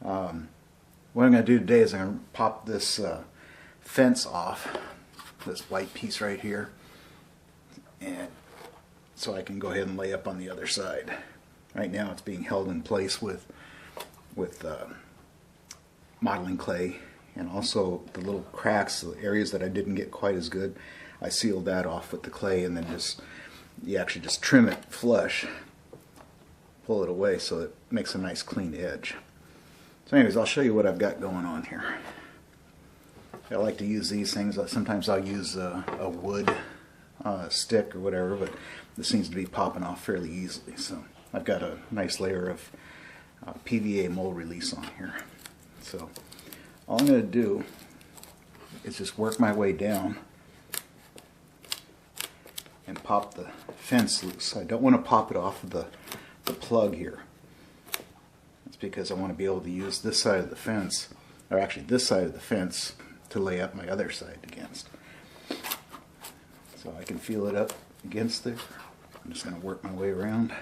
What I'm going to do today is I'm going to pop this fence off, this white piece right here, and so I can go ahead and lay up on the other side. Right now it's being held in place with modeling clay, and also the little cracks, the areas that I didn't get quite as good, I sealed that off with the clay, and then you actually just trim it flush, pull it away so it makes a nice clean edge. So anyways, I'll show you what I've got going on here. I like to use these things. Sometimes I'll use a wood stick or whatever, but this seems to be popping off fairly easily. So I've got a nice layer of PVA mold release on here. So all I'm going to do is just work my way down and pop the fence loose. I don't want to pop it off of the plug here. That's because I want to be able to use this side of the fence, or actually this side of the fence, to lay up my other side against. So I can feel it up against there. I'm just going to work my way around.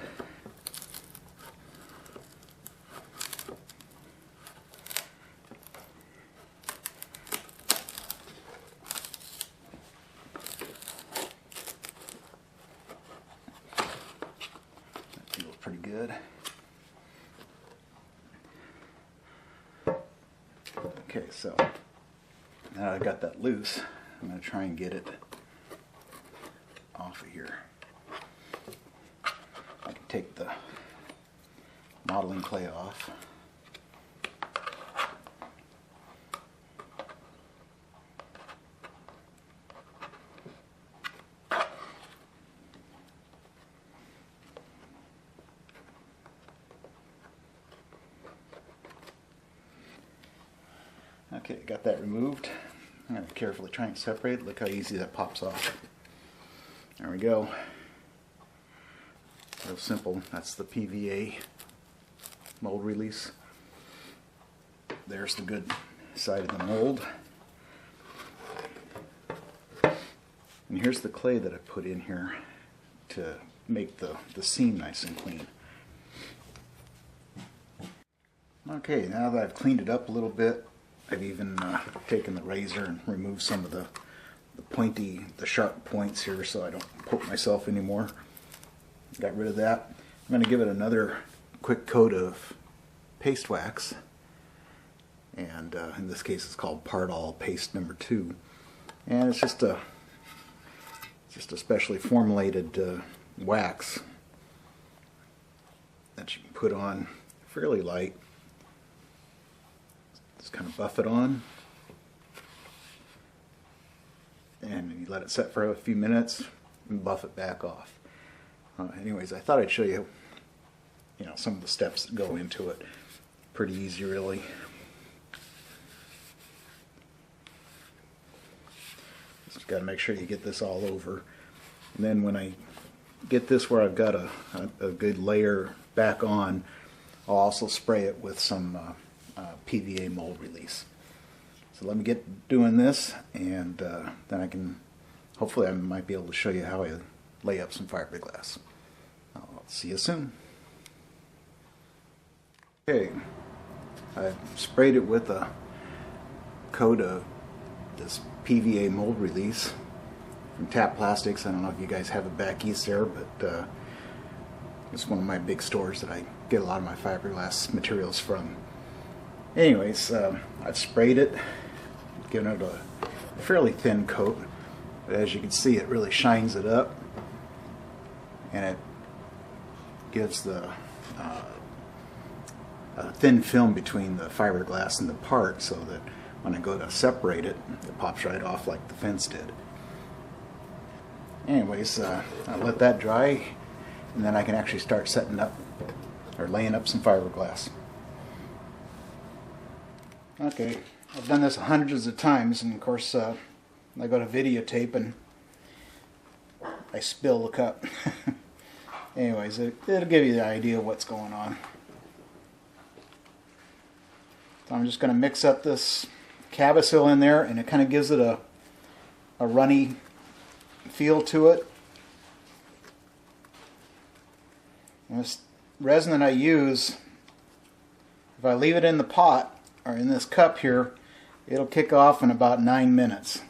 That feels pretty good. Okay, so now I got that loose, I'm going to try and get it off of here. I can take the modeling clay off. Okay, got that removed. I'm going to carefully try and separate it. Look how easy that pops off. There we go. Real simple. That's the PVA mold release. There's the good side of the mold. And here's the clay that I put in here to make the seam nice and clean. Okay, now that I've cleaned it up a little bit, I've even taken the razor and removed some of the sharp points here so I don't poke myself anymore. Got rid of that. I'm going to give it another quick coat of paste wax, and in this case it's called Pardal Paste number 2, and it's just a specially formulated wax that you can put on fairly light. Just kind of buff it on, and you let it set for a few minutes and buff it back off. Anyways, I thought I'd show you, some of the steps that go into it. Pretty easy, really. Just got to make sure you get this all over, and then when I get this where I've got a good layer back on, I'll also spray it with some PVA mold release. So let me get doing this, and then hopefully I might be able to show you how I lay up some fiberglass. I'll see you soon. Okay, I sprayed it with a coat of this PVA mold release from Tap Plastics. I don't know if you guys have it back east there, but it's one of my big stores that I get a lot of my fiberglass materials from. Anyways, I've sprayed it, given it a fairly thin coat, but as you can see, it really shines it up, and it gives a thin film between the fiberglass and the part, so that when I go to separate it, it pops right off like the fence did. Anyways, I'll let that dry, and then I can actually start setting up or laying up some fiberglass. Okay, I've done this hundreds of times, and of course I go to videotape and I spill the cup. Anyways, it'll give you the idea of what's going on. So I'm just going to mix up this cabba sill in there, and it kind of gives it a runny feel to it. And this resin that I use If I leave it in the pot, or in this cup here, it'll kick off in about 9 minutes.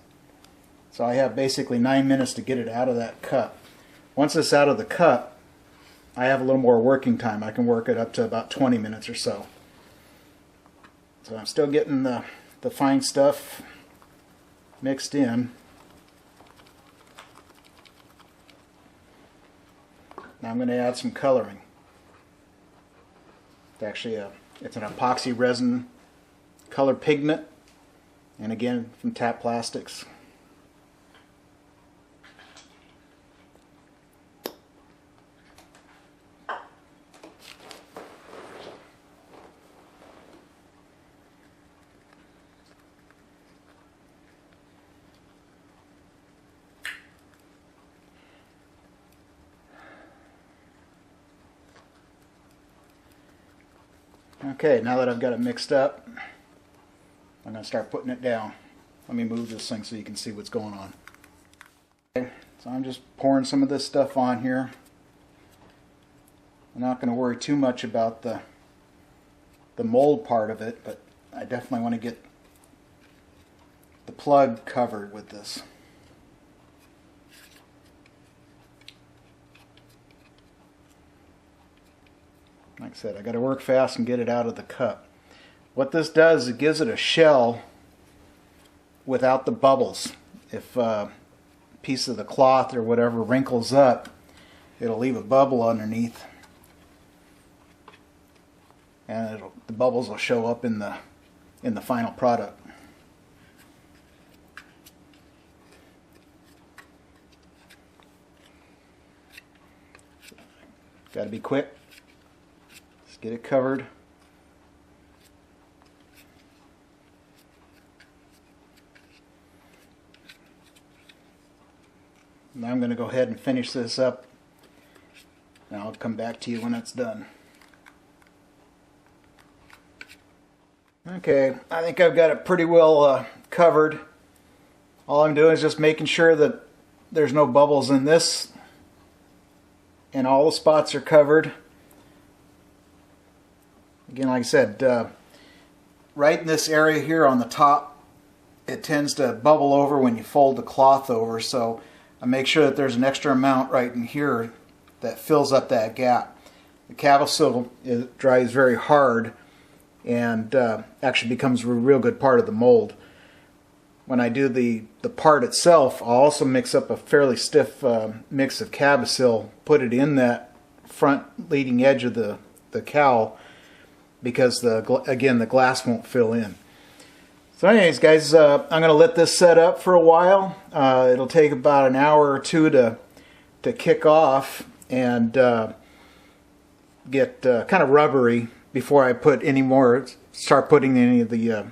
So I have basically 9 minutes to get it out of that cup. Once it's out of the cup, I have a little more working time. I can work it up to about 20 minutes or so. So I'm still getting the fine stuff mixed in. Now I'm going to add some coloring. It's actually it's an epoxy resin color pigment, and again from Tap Plastics. Okay, now that I've got it mixed up, I'm going to start putting it down. Let me move this thing so you can see what's going on. Okay, so I'm just pouring some of this stuff on here. I'm not going to worry too much about the mold part of it, but I definitely want to get the plug covered with this. Like I said, I got to work fast and get it out of the cup. What this does, it gives it a shell without the bubbles. If a piece of the cloth or whatever wrinkles up, it'll leave a bubble underneath, and the bubbles will show up in the final product. Got to be quick. Get it covered. Now I'm going to go ahead and finish this up, and I'll come back to you when it's done. Okay, I think I've got it pretty well covered. All I'm doing is just making sure that there's no bubbles in this, and all the spots are covered. Again, like I said, right in this area here on the top, it tends to bubble over when you fold the cloth over, so I make sure that there's an extra amount right in here that fills up that gap. The cabba sill dries very hard and actually becomes a real good part of the mold. When I do the part itself, I'll also mix up a fairly stiff mix of cabba sill, put it in that front leading edge of the cowl, because again the glass won't fill in. So anyways guys, I'm going to let this set up for a while. It'll take about an hour or two to kick off and get kind of rubbery before I start putting any of the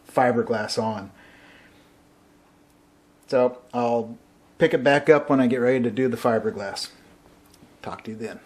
fiberglass on. So I'll pick it back up when I get ready to do the fiberglass. Talk to you then.